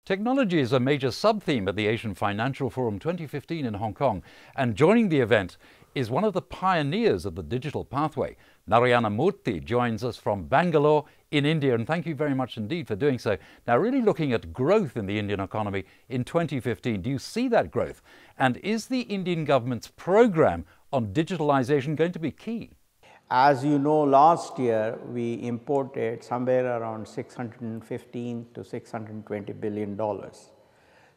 Technology is a major sub-theme at the Asian Financial Forum 2015 in Hong Kong, and joining the event is one of the pioneers of the digital pathway. Narayana Murthy joins us from Bangalore in India, and thank you very much indeed for doing so. Now, really looking at growth in the Indian economy in 2015, do you see that growth? And is the Indian government's program on digitalization going to be key? As you know, last year we imported somewhere around $615 to $620 billion.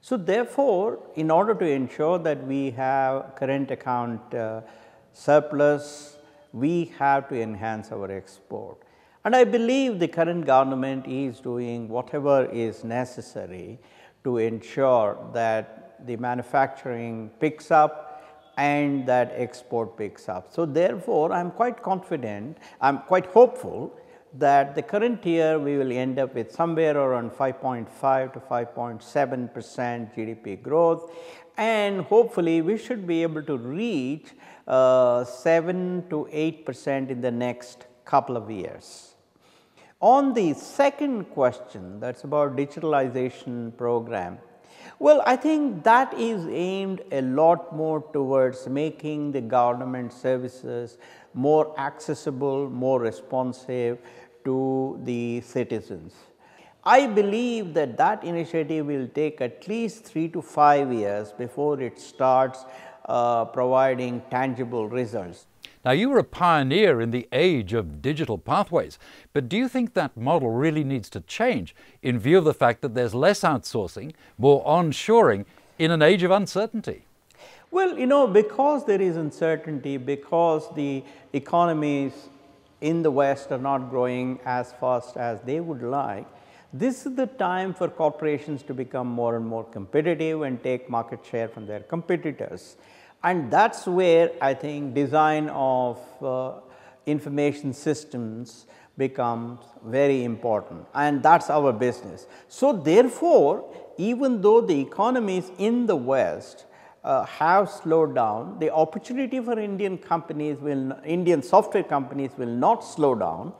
So therefore, in order to ensure that we have current account surplus, we have to enhance our export. And I believe the current government is doing whatever is necessary to ensure that the manufacturing picks up and that export picks up. So therefore, I am quite confident, I am quite hopeful that the current year we will end up with somewhere around 5.5 to 5.7% GDP growth, and hopefully we should be able to reach 7 to 8% in the next couple of years. On the second question, that is about digitalization program. Well, I think that is aimed a lot more towards making the government services more accessible, more responsive to the citizens. I believe that that initiative will take at least 3 to 5 years before it starts providing tangible results. Now, you were a pioneer in the age of digital pathways, but do you think that model really needs to change in view of the fact that there's less outsourcing, more onshoring in an age of uncertainty? Well, you know, because there is uncertainty, because the economies in the West are not growing as fast as they would like, this is the time for corporations to become more and more competitive and take market share from their competitors. And that is where I think design of information systems becomes very important, and that is our business. So therefore, even though the economies in the West have slowed down, the opportunity for Indian software companies will not slow down,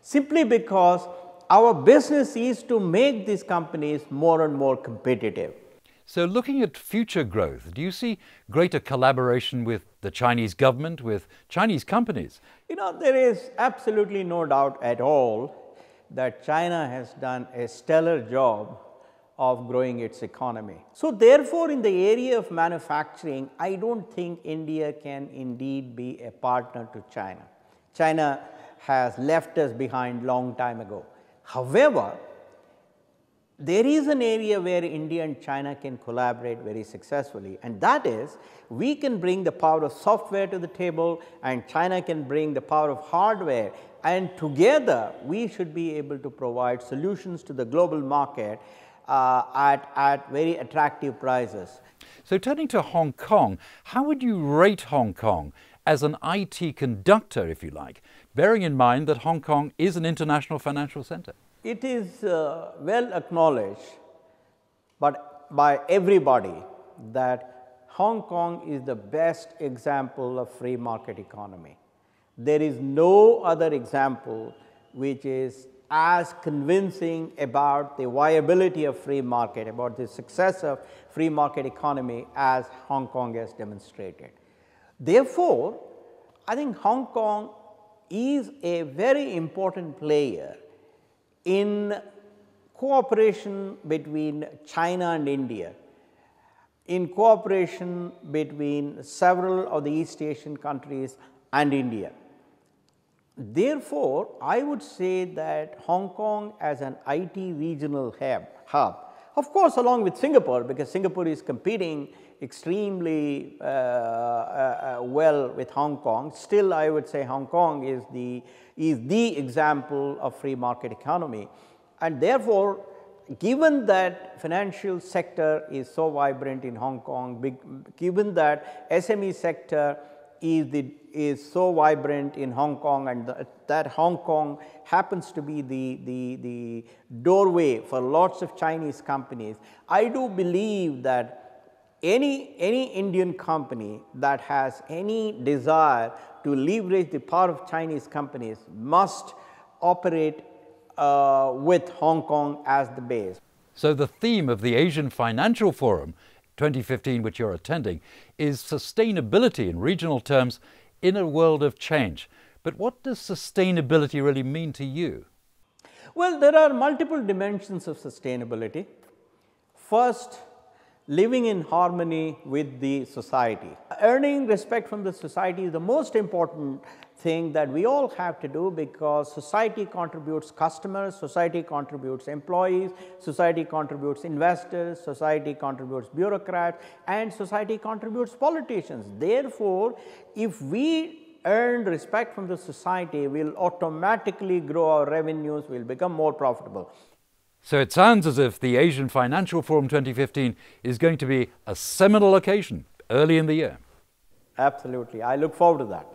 simply because our business is to make these companies more and more competitive. So looking at future growth, do you see greater collaboration with the Chinese government, with Chinese companies? You know, there is absolutely no doubt at all that China has done a stellar job of growing its economy. So therefore, in the area of manufacturing, I don't think India can indeed be a partner to China. China has left us behind long time ago. However, there is an area where India and China can collaborate very successfully, and that is we can bring the power of software to the table and China can bring the power of hardware, and together we should be able to provide solutions to the global market at very attractive prices. So turning to Hong Kong, how would you rate Hong Kong as an IT conductor, if you like, bearing in mind that Hong Kong is an international financial center? It is well acknowledged but by everybody that Hong Kong is the best example of free market economy. There is no other example which is as convincing about the viability of free market, about the success of free market economy as Hong Kong has demonstrated. Therefore, I think Hong Kong is a very important player in cooperation between China and India, in cooperation between several of the East Asian countries and India. Therefore, I would say that Hong Kong as an IT regional hub, of course along with Singapore, because Singapore is competing extremely well with Hong Kong, still I would say Hong Kong is the example of free market economy. And therefore, given that financial sector is so vibrant in Hong Kong, given that SME sector is so vibrant in Hong Kong, and that Hong Kong happens to be the doorway for lots of Chinese companies, I do believe that any Indian company that has any desire to leverage the power of Chinese companies must operate with Hong Kong as the base. So the theme of the Asian Financial Forum 2015, which you're attending, is sustainability in regional terms in a world of change. But what does sustainability really mean to you? Well, there are multiple dimensions of sustainability. First, living in harmony with the society. Earning respect from the society is the most important thing that we all have to do, because society contributes customers, society contributes employees, society contributes investors, society contributes bureaucrats, and society contributes politicians. Therefore, if we earn respect from the society, we will automatically grow our revenues, we will become more profitable. So it sounds as if the Asian Financial Forum 2015 is going to be a seminal occasion early in the year. Absolutely. I look forward to that.